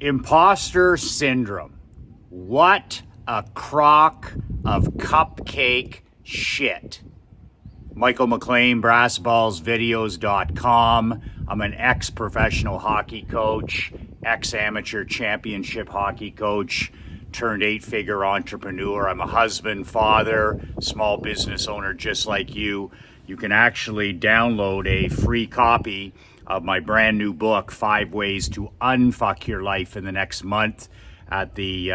Imposter syndrome. What a crock of cupcake shit. Michael McLean, brassballsvideos.com. I'm an ex-professional hockey coach, ex-amateur championship hockey coach, turned 8-figure entrepreneur. I'm a husband, father, small business owner just like you. You can actually download a free copy of my brand new book, 5 Ways to Unfuck Your Life in the Next Month, at the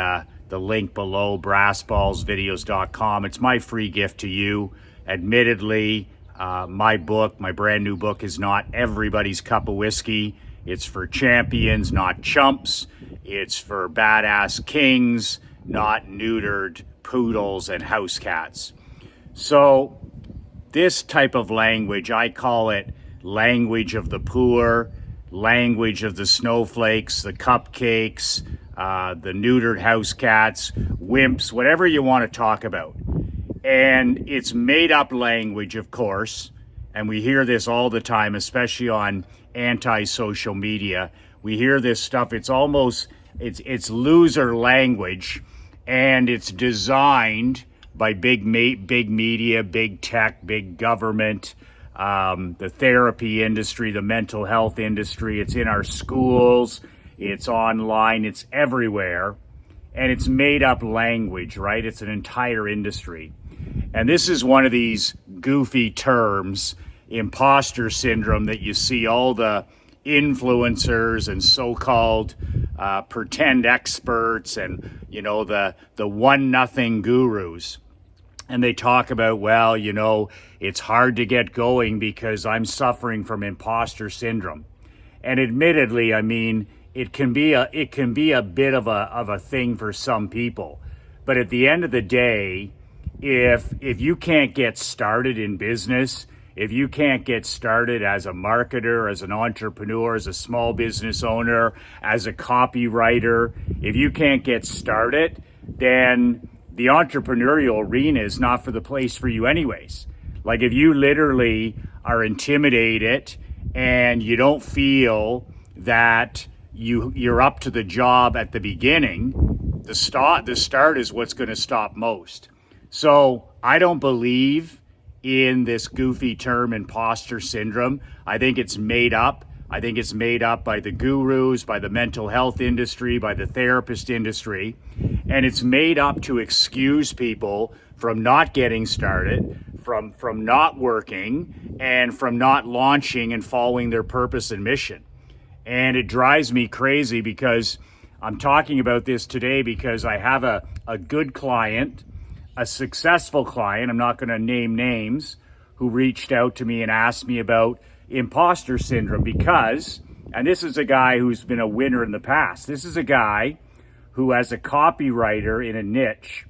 link below, brassballsvideos.com. It's my free gift to you. Admittedly, my book, my brand new book, is not everybody's cup of whiskey. It's for champions, not chumps. It's for badass kings, not neutered poodles and house cats. So this type of language, I call it language of the poor, language of the snowflakes, the cupcakes, the neutered house cats, wimps, whatever you want to talk about. And it's made up language, of course, and we hear this all the time, especially on anti-social media. We hear this stuff. It's almost, it's loser language, and it's designed by big media, big tech, big government, the therapy industry, the mental health industry. It's in our schools, it's online, it's everywhere, and it's made up language, right? It's an entire industry. And this is one of these goofy terms, imposter syndrome, that you see all the influencers and so-called pretend experts and, you know, the one nothing gurus. And they talk about, well, you know, it's hard to get going because I'm suffering from imposter syndrome. And admittedly, I mean, it can be a bit of a thing for some people. But at the end of the day, if you can't get started in business, if you can't get started as a marketer, as an entrepreneur, as a small business owner, as a copywriter, if you can't get started, then the entrepreneurial arena is not for the place for you anyways. Like, if you literally are intimidated and you don't feel that you're up to the job at the beginning, the start is what's going to stop most. So I don't believe in this goofy term, imposter syndrome. I think it's made up. I think it's made up by the gurus, by the mental health industry, by the therapist industry. And it's made up to excuse people from not getting started, from not working, and from not launching and following their purpose and mission. And it drives me crazy because I'm talking about this today because I have a good client, a successful client, I'm not going to name names, who reached out to me and asked me about imposter syndrome because, and this is a guy who's been a winner in the past. This is a guy who, as a copywriter in a niche,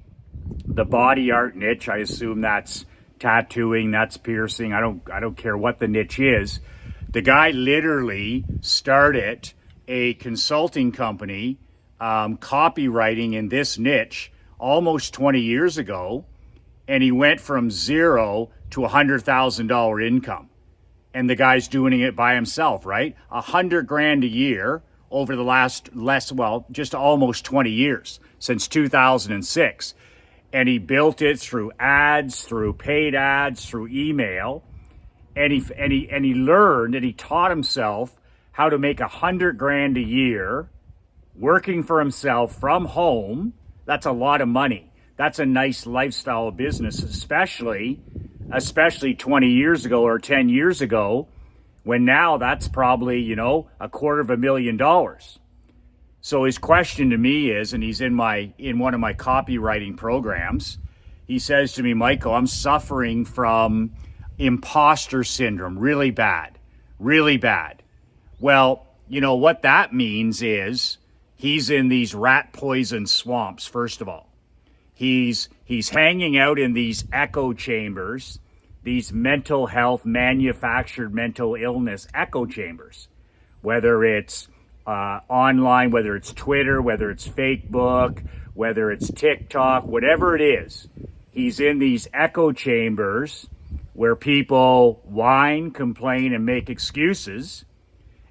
the body art niche, I assume that's tattooing, that's piercing, I don't care what the niche is. The guy literally started a consulting company, copywriting in this niche almost 20 years ago, and he went from zero to $100,000 income. And the guy's doing it by himself, right? $100,000 a year over the last just almost 20 years, since 2006. And he built it through ads, through paid ads, through email. And he learned and he taught himself how to make $100,000 a year working for himself from home. That's a lot of money. That's a nice lifestyle of business, especially 20 years ago or 10 years ago, when now that's probably, you know, $250,000. So his question to me is, and he's in one of my copywriting programs, he says to me, Michael, I'm suffering from imposter syndrome, really bad. Well, you know what that means is he's in these rat poison swamps, first of all. He's hanging out in these echo chambers, these mental health, manufactured mental illness echo chambers, whether it's online, whether it's Twitter, whether it's Facebook, whether it's TikTok, whatever it is. He's in these echo chambers where people whine, complain, and make excuses.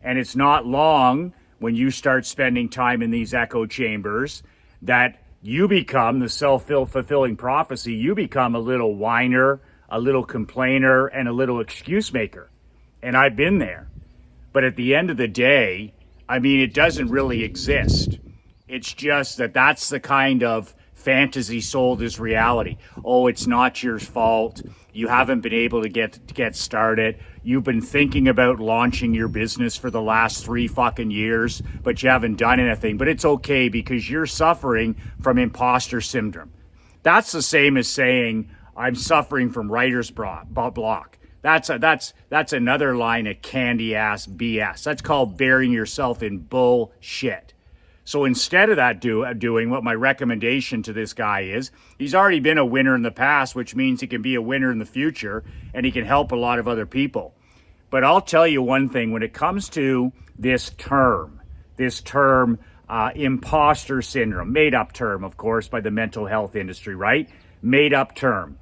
And it's not long when you start spending time in these echo chambers, that you become the self-fulfilling prophecy. You become a little whiner, a little complainer, and a little excuse maker. And I've been there. But at the end of the day, I mean, it doesn't really exist. It's just that that's the kind of fantasy sold as reality. Oh, it's not your fault. You haven't been able to get started. You've been thinking about launching your business for the last 3 fucking years, but you haven't done anything. But it's okay because you're suffering from imposter syndrome. That's the same as saying I'm suffering from writer's block. That's another line of candy ass BS. That's called burying yourself in bullshit. So instead of that doing what my recommendation to this guy is, he's already been a winner in the past, which means he can be a winner in the future and he can help a lot of other people. But I'll tell you one thing, when it comes to this term, imposter syndrome, made up term, of course, by the mental health industry, right? Made up term.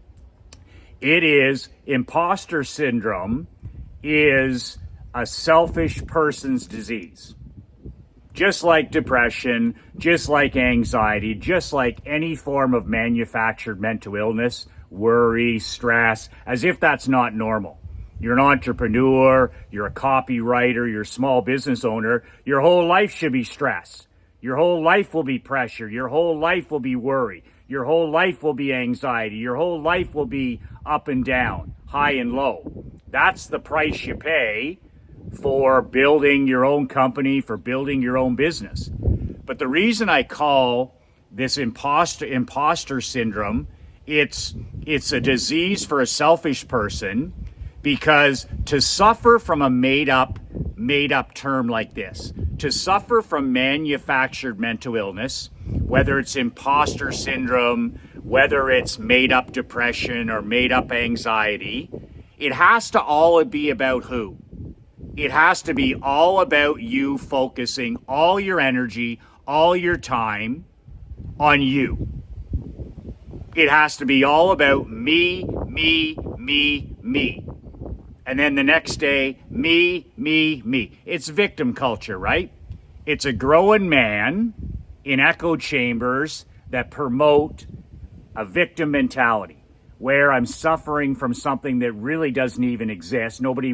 It is, imposter syndrome is a selfish person's disease. Just like depression, just like anxiety, just like any form of manufactured mental illness, worry, stress, as if that's not normal. You're an entrepreneur, you're a copywriter, you're a small business owner, your whole life should be stress. Your whole life will be pressure. Your whole life will be worry. Your whole life will be anxiety. Your whole life will be up and down, high and low. That's the price you pay for building your own company, for building your own business. But the reason I call this imposter syndrome, it's a disease for a selfish person, because to suffer from a made up term like this, to suffer from manufactured mental illness, whether it's imposter syndrome, whether it's made up depression or made up anxiety, it has to all be about who? It has to be all about you focusing all your energy, all your time on you. It has to be all about me, me, me, me. And then the next day, me, me, me. It's victim culture, right? It's a growing man in echo chambers that promote a victim mentality, where I'm suffering from something that really doesn't even exist. Nobody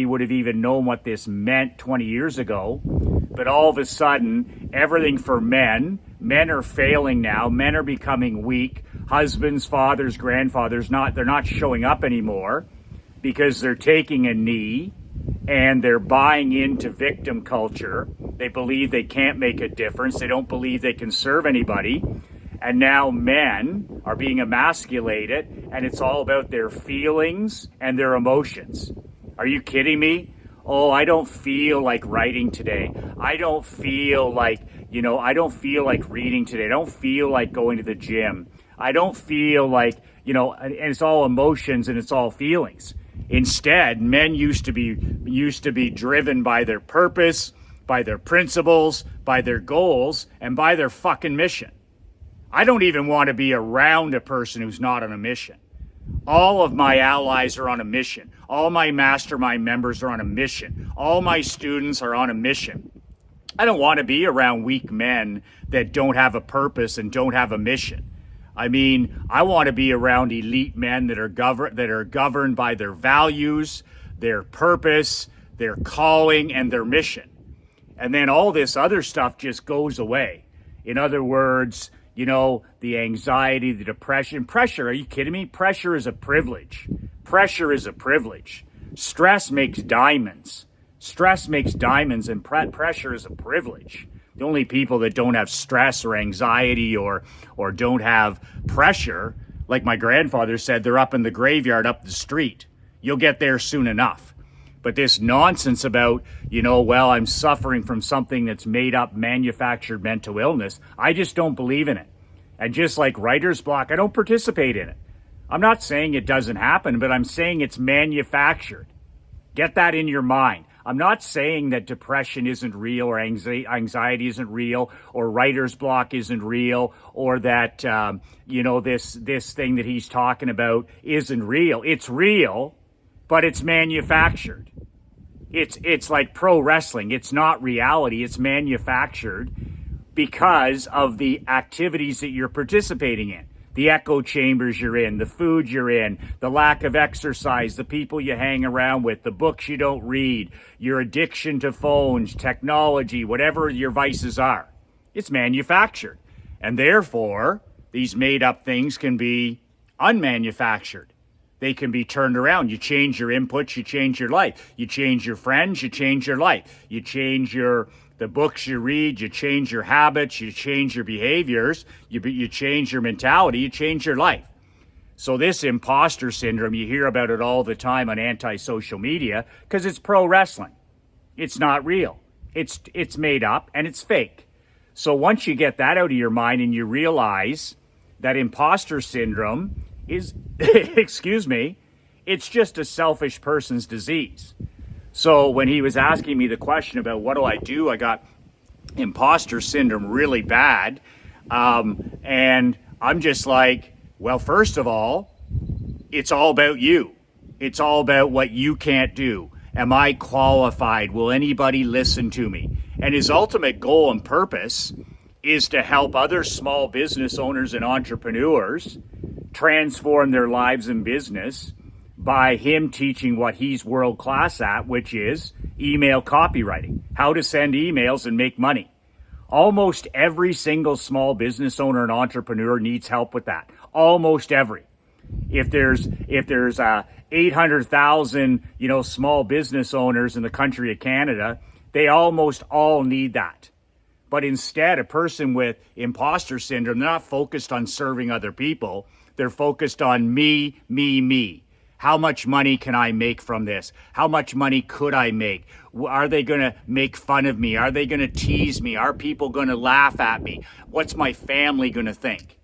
would have even known what this meant 20 years ago. But all of a sudden, everything for men are failing now. Men are becoming weak. Husbands, fathers, grandfathers, they're not showing up anymore because they're taking a knee and they're buying into victim culture. They believe they can't make a difference. They don't believe they can serve anybody. And now men are being emasculated, and it's all about their feelings and their emotions. Are you kidding me? Oh, I don't feel like writing today. I don't feel like reading today. I don't feel like going to the gym. I don't feel like, and it's all emotions and it's all feelings. Instead, men used to be driven by their purpose, by their principles, by their goals, and by their fucking mission. I don't even want to be around a person who's not on a mission. All of my allies are on a mission. All my mastermind members are on a mission. All my students are on a mission. I don't want to be around weak men that don't have a purpose and don't have a mission. I mean, I want to be around elite men that are governed by their values, their purpose, their calling, and their mission. And then all this other stuff just goes away. In other words, the anxiety, the depression, pressure. Are you kidding me? Pressure is a privilege. Pressure is a privilege. Stress makes diamonds. Stress makes diamonds, and pressure is a privilege. The only people that don't have stress or anxiety or don't have pressure, like my grandfather said, they're up in the graveyard up the street. You'll get there soon enough. But this nonsense about, I'm suffering from something that's made up, manufactured mental illness, I just don't believe in it. And just like writer's block, I don't participate in it. I'm not saying it doesn't happen, but I'm saying it's manufactured. Get that in your mind. I'm not saying that depression isn't real or anxiety isn't real or writer's block isn't real or that, this thing that he's talking about isn't real. It's real, but it's manufactured. It's like pro wrestling. It's not reality. It's manufactured because of the activities that you're participating in. The echo chambers you're in, the food you're in, the lack of exercise, the people you hang around with, the books you don't read, your addiction to phones, technology, whatever your vices are. It's manufactured. And therefore, these made up things can be unmanufactured. They can be turned around. You change your inputs, you change your life. You change your friends, you change your life. You change the books you read, you change your habits, you change your behaviors, you change your mentality, you change your life. So this imposter syndrome, you hear about it all the time on anti-social media because it's pro wrestling. It's not real. It's made up and it's fake. So once you get that out of your mind and you realize that imposter syndrome is, excuse me, it's just a selfish person's disease. So when he was asking me the question about what do, I got imposter syndrome really bad. And I'm just like, well, first of all, it's all about you. It's all about what you can't do. Am I qualified? Will anybody listen to me? And his ultimate goal and purpose is to help other small business owners and entrepreneurs transform their lives and business by him teaching what he's world class at, which is email copywriting, how to send emails and make money. Almost every single small business owner and entrepreneur needs help with that. Almost every. If there's 800,000, small business owners in the country of Canada, they almost all need that. But instead, a person with imposter syndrome, they're not focused on serving other people. They're focused on me, me, me. How much money can I make from this? How much money could I make? Are they going to make fun of me? Are they going to tease me? Are people going to laugh at me? What's my family going to think?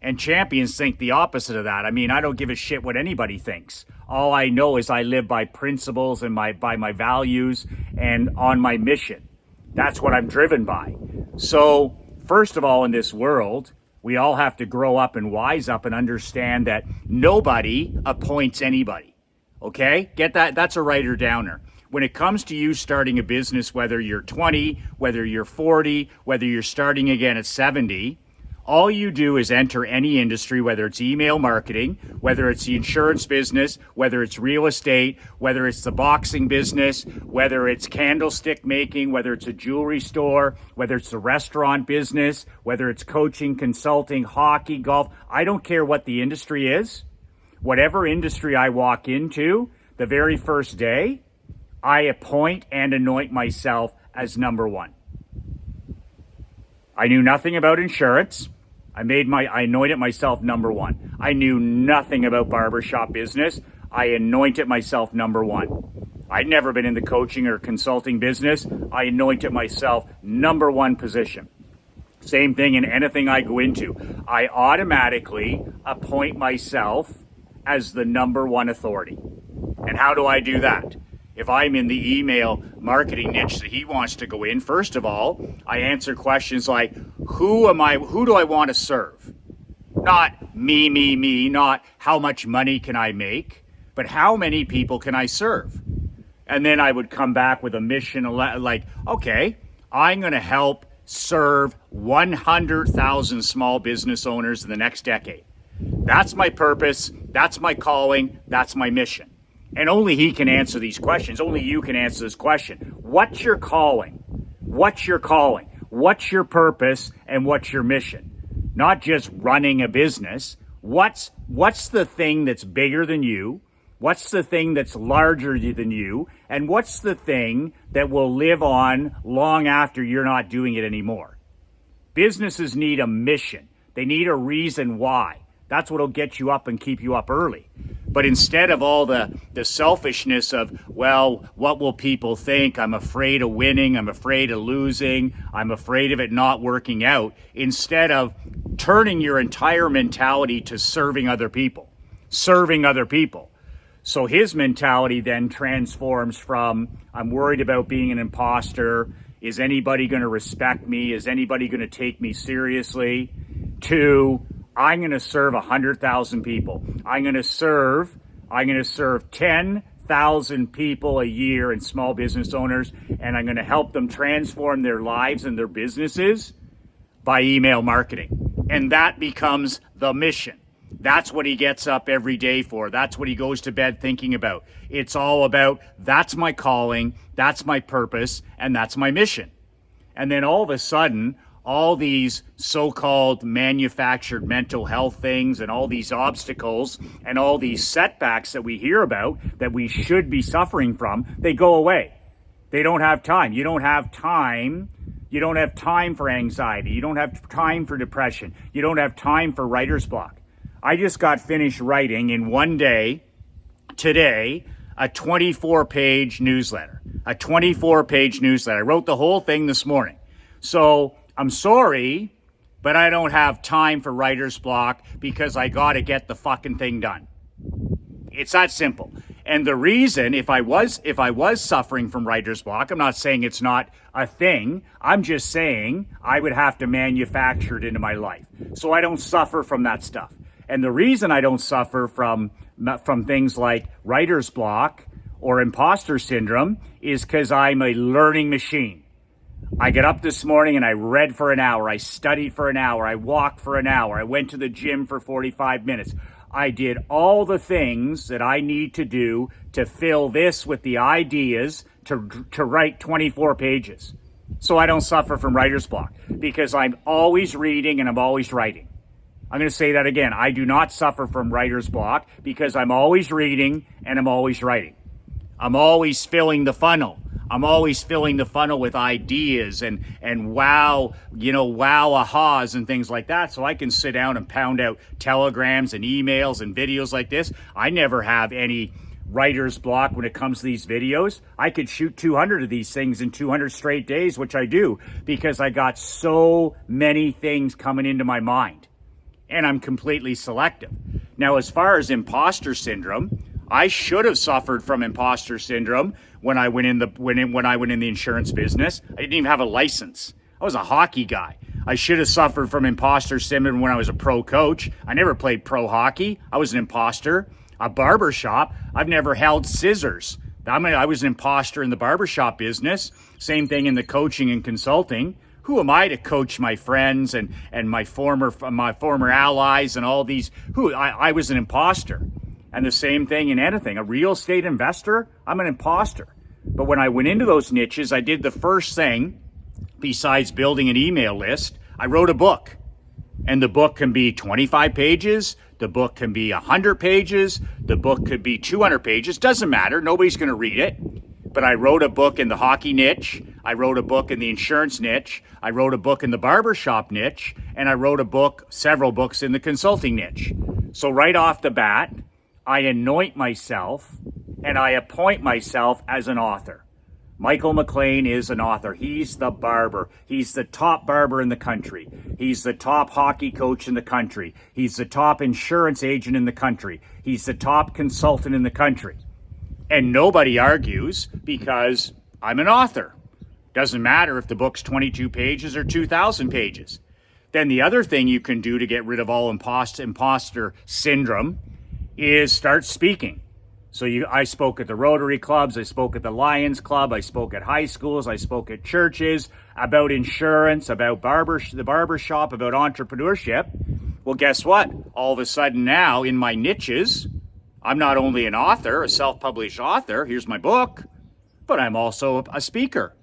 And champions think the opposite of that. I mean, I don't give a shit what anybody thinks. All I know is I live by principles and by my values and on my mission. That's what I'm driven by. So, first of all, in this world, we all have to grow up and wise up and understand that nobody appoints anybody. Okay? Get that? That's a writer downer. When it comes to you starting a business, whether you're 20, whether you're 40, whether you're starting again at 70, all you do is enter any industry, whether it's email marketing, whether it's the insurance business, whether it's real estate, whether it's the boxing business, whether it's candlestick making, whether it's a jewelry store, whether it's the restaurant business, whether it's coaching, consulting, hockey, golf. I don't care what the industry is. Whatever industry I walk into, the very first day, I appoint and anoint myself as number one. I knew nothing about insurance. I anointed myself number one. I knew nothing about barbershop business. I anointed myself number one. I'd never been in the coaching or consulting business. I anointed myself number one position. Same thing in anything I go into. I automatically appoint myself as the number one authority. And how do I do that? If I'm in the email marketing niche that he wants to go in, first of all, I answer questions like, who do I want to serve? Not me, not how much money can I make, but how many people can I serve? And then I would come back with a mission like, okay, I'm going to help serve 100,000 small business owners in the next decade. That's my purpose. That's my calling. That's my mission. And only he can answer these questions. Only you can answer this question. What's your calling? What's your calling? What's your purpose? And what's your mission? Not just running a business. What's the thing that's bigger than you? What's the thing that's larger than you? And what's the thing that will live on long after you're not doing it anymore? Businesses need a mission. They need a reason why. That's what'll get you up and keep you up early. But instead of all the selfishness of, well, what will people think? I'm afraid of winning. I'm afraid of losing. I'm afraid of it not working out. Instead of turning your entire mentality to serving other people. So his mentality then transforms from, I'm worried about being an imposter. Is anybody going to respect me? Is anybody going to take me seriously? To, I'm going to serve 100,000 people. I'm going to serve 10, 100,000 people a year and small business owners, and I'm going to help them transform their lives and their businesses by email marketing. And that becomes the mission. That's what he gets up every day for. That's what he goes to bed thinking about. It's all about, that's my calling, that's my purpose, and that's my mission. And then all of a sudden, all these so-called manufactured mental health things and all these obstacles and all these setbacks that we hear about that we should be suffering from, they go away. They don't have time. You don't have time. You don't have time for anxiety. You don't have time for depression. You don't have time for writer's block. I just got finished writing in one day, today, a 24-page newsletter. A 24-page newsletter. I wrote the whole thing this morning. So I'm sorry, but I don't have time for writer's block because I got to get the fucking thing done. It's that simple. And the reason, if I was suffering from writer's block, I'm not saying it's not a thing. I'm just saying I would have to manufacture it into my life. So I don't suffer from that stuff. And the reason I don't suffer from things like writer's block or imposter syndrome is because I'm a learning machine. I get up this morning and I read for an hour. I studied for an hour. I walked for an hour. I went to the gym for 45 minutes. I did all the things that I need to do to fill this with the ideas to write 24 pages. So I don't suffer from writer's block because I'm always reading and I'm always writing. I'm going to say that again. I do not suffer from writer's block because I'm always reading and I'm always writing. I'm always filling the funnel. I'm always filling the funnel with ideas and wow ahas and things like that. So I can sit down and pound out telegrams and emails and videos like this. I never have any writer's block when it comes to these videos. I could shoot 200 of these things in 200 straight days, which I do because I got so many things coming into my mind. And I'm completely selective. Now, as far as imposter syndrome, I should have suffered from imposter syndrome when I went in the insurance business. I didn't even have a license. I was a hockey guy. I should have suffered from imposter syndrome when I was a pro coach. I never played pro hockey. I was an imposter. A barbershop. I've never held scissors. I was an imposter in the barbershop business. Same thing in the coaching and consulting. Who am I to coach my friends and my former allies and all these? I was an imposter. And the same thing in anything. A real estate investor, I'm an imposter. But when I went into those niches, I did the first thing besides building an email list. I wrote a book. And the book can be 25 pages. The book can be 100 pages. The book could be 200 pages. Doesn't matter. Nobody's going to read it. But I wrote a book in the hockey niche. I wrote a book in the insurance niche. I wrote a book in the barbershop niche. And I wrote several books in the consulting niche. So right off the bat, I anoint myself and I appoint myself as an author. Michael McLean is an author. He's the barber. He's the top barber in the country. He's the top hockey coach in the country. He's the top insurance agent in the country. He's the top consultant in the country. And nobody argues because I'm an author. Doesn't matter if the book's 22 pages or 2,000 pages. Then the other thing you can do to get rid of all imposter syndrome is start speaking. So I spoke at the Rotary clubs, I spoke at the Lions Club, I spoke at high schools, I spoke at churches about insurance, about the barbershop, about entrepreneurship. Well, guess what? All of a sudden now in my niches, I'm not only an author, a self-published author, here's my book, but I'm also a speaker.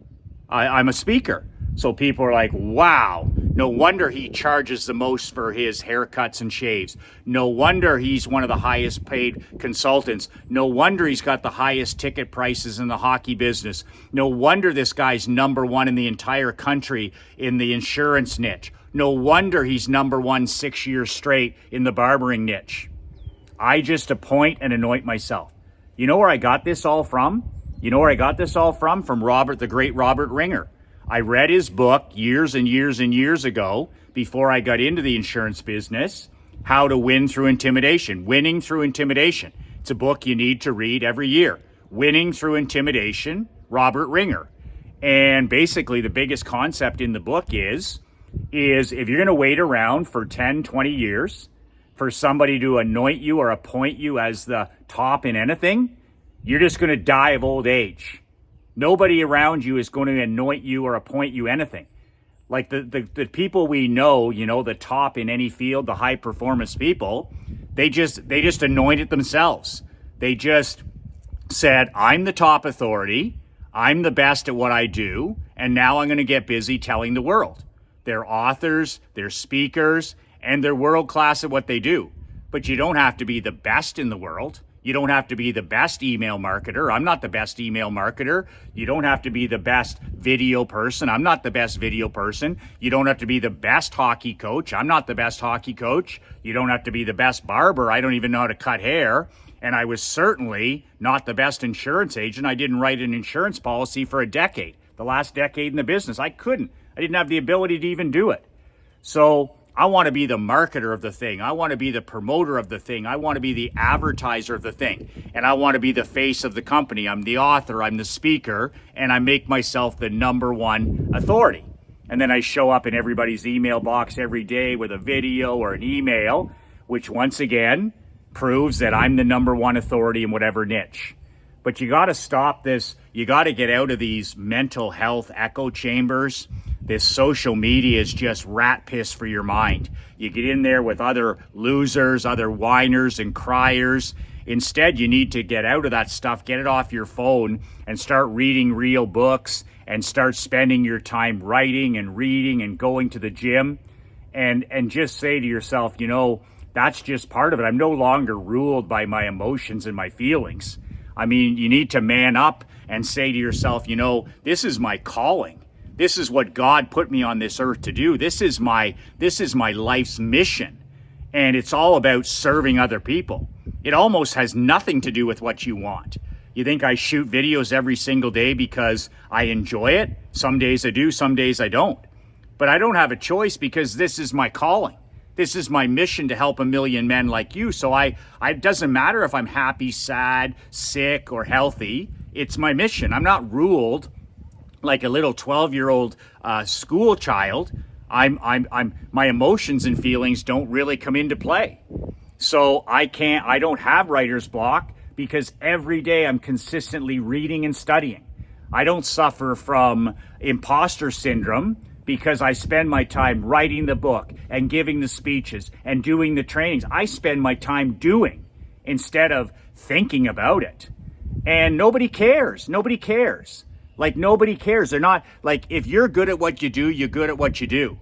I'm a speaker. So people are like, wow, no wonder he charges the most for his haircuts and shaves. No wonder he's one of the highest paid consultants. No wonder he's got the highest ticket prices in the hockey business. No wonder this guy's number one in the entire country in the insurance niche. No wonder he's number one 6 years straight in the barbering niche. I just appoint and anoint myself. You know where I got this all from? From the great Robert Ringer. I read his book years and years and years ago before I got into the insurance business, How to Win Through Intimidation, Winning Through Intimidation. It's a book you need to read every year. Winning Through Intimidation, Robert Ringer. And basically the biggest concept in the book is if you're going to wait around for 10, 20 years for somebody to anoint you or appoint you as the top in anything, You're just going to die of old age. Nobody around you is going to anoint you or appoint you anything. Like the people we know, the top in any field, the high performance people, they just anointed themselves. They just said, I'm the top authority. I'm the best at what I do. And now I'm going to get busy telling the world. They're authors, they're speakers, and they're world class at what they do. But you don't have to be the best in the world. You don't have to be the best email marketer. I'm not the best email marketer. You don't have to be the best video person. I'm not the best video person. You don't have to be the best hockey coach. I'm not the best hockey coach. You don't have to be the best barber. I don't even know how to cut hair. And I was certainly not the best insurance agent. I didn't write an insurance policy for a decade, the last decade in the business. I couldn't. I didn't have the ability to even do it. So I want to be the marketer of the thing. I want to be the promoter of the thing. I want to be the advertiser of the thing. And I want to be the face of the company. I'm the author, I'm the speaker, and I make myself the number one authority. And then I show up in everybody's email box every day with a video or an email, which once again proves that I'm the number one authority in whatever niche. But you got to stop this. You got to get out of these mental health echo chambers. This social media is just rat piss for your mind. You get in there with other losers, other whiners and criers. Instead, you need to get out of that stuff, get it off your phone, and start reading real books and start spending your time writing and reading and going to the gym. And just say to yourself, that's just part of it. I'm no longer ruled by my emotions and my feelings. I mean, you need to man up and say to yourself, this is my calling. This is what God put me on this earth to do. This is my life's mission. And it's all about serving other people. It almost has nothing to do with what you want. You think I shoot videos every single day because I enjoy it? Some days I do, some days I don't. But I don't have a choice because this is my calling. This is my mission to help a million men like you. So it doesn't matter if I'm happy, sad, sick, or healthy. It's my mission. I'm not ruled like a little 12-year-old school child. My emotions and feelings don't really come into play. So I don't have writer's block because every day I'm consistently reading and studying. I don't suffer from imposter syndrome because I spend my time writing the book and giving the speeches and doing the trainings. I spend my time doing instead of thinking about it. And nobody cares. Nobody cares. Like, nobody cares. They're not, like, if you're good at what you do, you're good at what you do.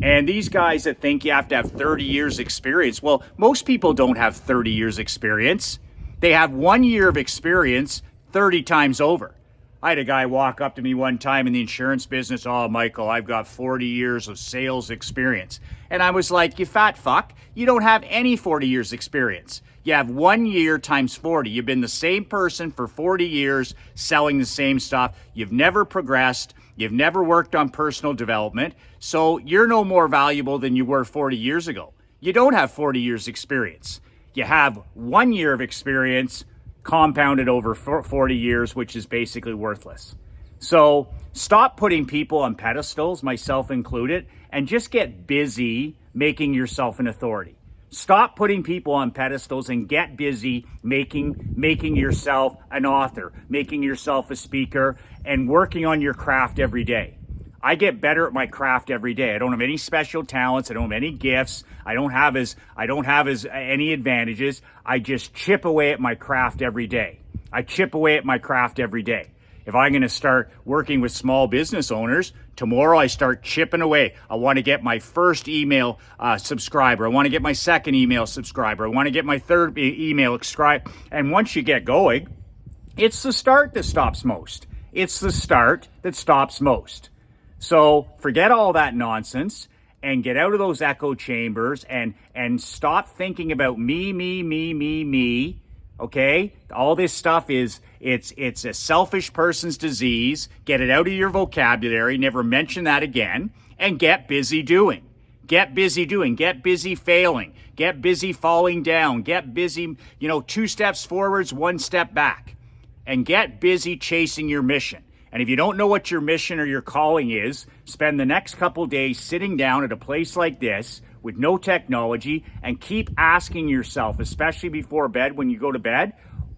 And these guys that think you have to have 30 years experience, well, most people don't have 30 years experience. They have 1 year of experience 30 times over. I had a guy walk up to me one time in the insurance business. Oh, Michael, I've got 40 years of sales experience. And I was like, you fat fuck, you don't have any 40 years experience. You have 1 year times 40. You've been the same person for 40 years selling the same stuff. You've never progressed. You've never worked on personal development. So you're no more valuable than you were 40 years ago. You don't have 40 years experience. You have 1 year of experience compounded over 40 years, which is basically worthless. So stop putting people on pedestals, myself included, and just get busy making yourself an authority. Stop putting people on pedestals and get busy making yourself an author, making yourself a speaker, and working on your craft every day. I get better at my craft every day. I don't have any special talents. I don't have any gifts. I don't have any advantages. I just chip away at my craft every day. I chip away at my craft every day. If I'm going to start working with small business owners, tomorrow I start chipping away. I want to get my first email subscriber. I want to get my second email subscriber. I want to get my third email subscriber. And once you get going, it's the start that stops most. It's the start that stops most. So forget all that nonsense and get out of those echo chambers and stop thinking about me. Okay? All this stuff it's a selfish person's disease. Get it out of your vocabulary. Never mention that again. And get busy doing. Get busy doing. Get busy failing. Get busy falling down. Get busy, 2 steps forwards, 1 step back. And get busy chasing your mission. And if you don't know what your mission or your calling is, spend the next couple days sitting down at a place like this with no technology and keep asking yourself, especially before bed, when you go to bed,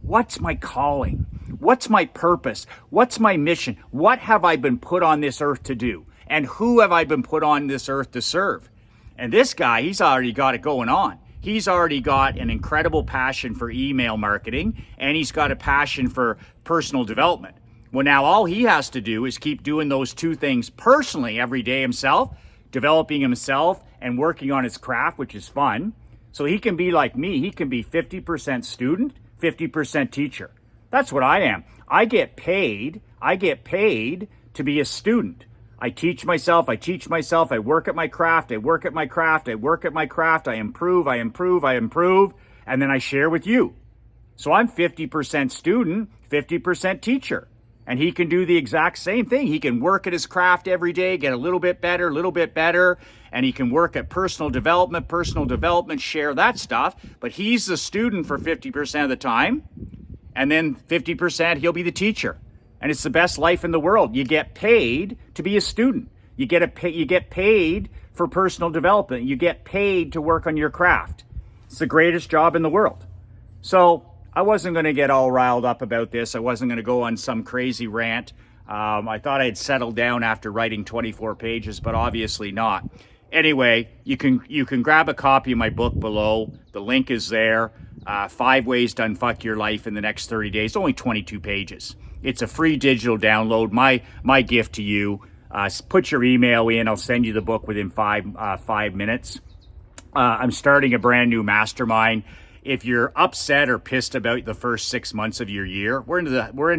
What's my calling? What's my purpose? What's my mission? What have I been put on this earth to do? And who have I been put on this earth to serve? And this guy, he's already got it going on. He's already got an incredible passion for email marketing, and he's got a passion for personal development. Well, now all he has to do is keep doing those two things personally every day himself, developing himself and working on his craft, which is fun. So he can be like me. He can be 50% student, 50% teacher. That's what I am. I get paid to be a student. I teach myself, I work at my craft, I improve, and then I share with you. So I'm 50% student, 50% teacher. And he can do the exact same thing. He can work at his craft every day, get a little bit better, and he can work at personal development, share that stuff. But he's the student for 50% of the time, and then 50% he'll be the teacher. And it's the best life in the world. You get paid to be a student. You get paid for personal development. You get paid to work on your craft. It's the greatest job in the world. So I wasn't going to get all riled up about this. I wasn't going to go on some crazy rant. I thought I'd settled down after writing 24 pages, but obviously not. Anyway, you can grab a copy of my book below. The link is there. 5 Ways to Unfuck Your Life in the Next 30 Days. Only 22 pages. It's a free digital download. My gift to you. Put your email in. I'll send you the book within 5 minutes. I'm starting a brand new mastermind. If you're upset or pissed about the first 6 months of your year, we're into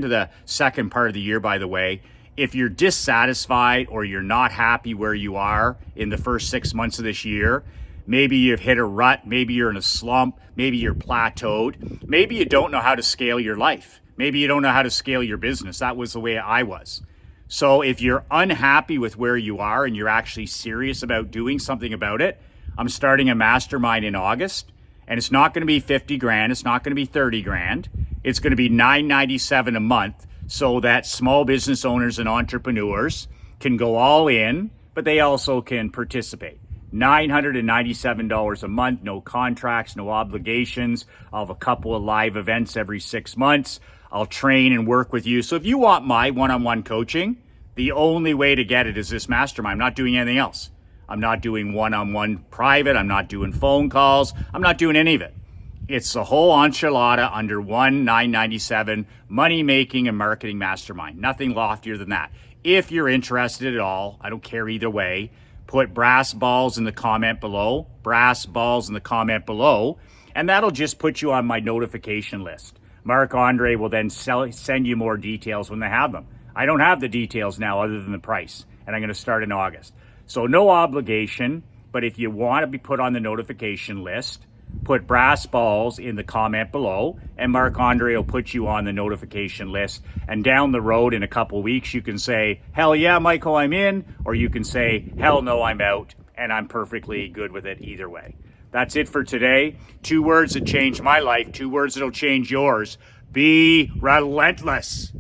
the second part of the year, by the way. If you're dissatisfied or you're not happy where you are in the first 6 months of this year, maybe you've hit a rut, maybe you're in a slump, maybe you're plateaued, maybe you don't know how to scale your life. Maybe you don't know how to scale your business. That was the way I was. So if you're unhappy with where you are and you're actually serious about doing something about it, I'm starting a mastermind in August, and it's not going to be 50 grand. It's not going to be 30 grand. It's going to be $9.97 a month so that small business owners and entrepreneurs can go all in, but they also can participate. $997 a month, no contracts, no obligations. I'll have a couple of live events every 6 months. I'll train and work with you. So if you want my one-on-one coaching, the only way to get it is this mastermind. I'm not doing anything else. I'm not doing one-on-one private. I'm not doing phone calls. I'm not doing any of it. It's the whole enchilada under one $997 money-making and marketing mastermind. Nothing loftier than that. If you're interested at all, I don't care either way, put brass balls in the comment below, and that'll just put you on my notification list. Mark Andre will then send you more details when they have them. I don't have the details now other than the price, and I'm going to start in August. So no obligation, but if you want to be put on the notification list, put brass balls in the comment below, and Mark Andre will put you on the notification list. And down the road in a couple weeks, you can say, hell yeah, Michael, I'm in, or you can say, hell no, I'm out, and I'm perfectly good with it either way. That's it for today. 2 words that changed my life, 2 words that'll change yours. Be relentless.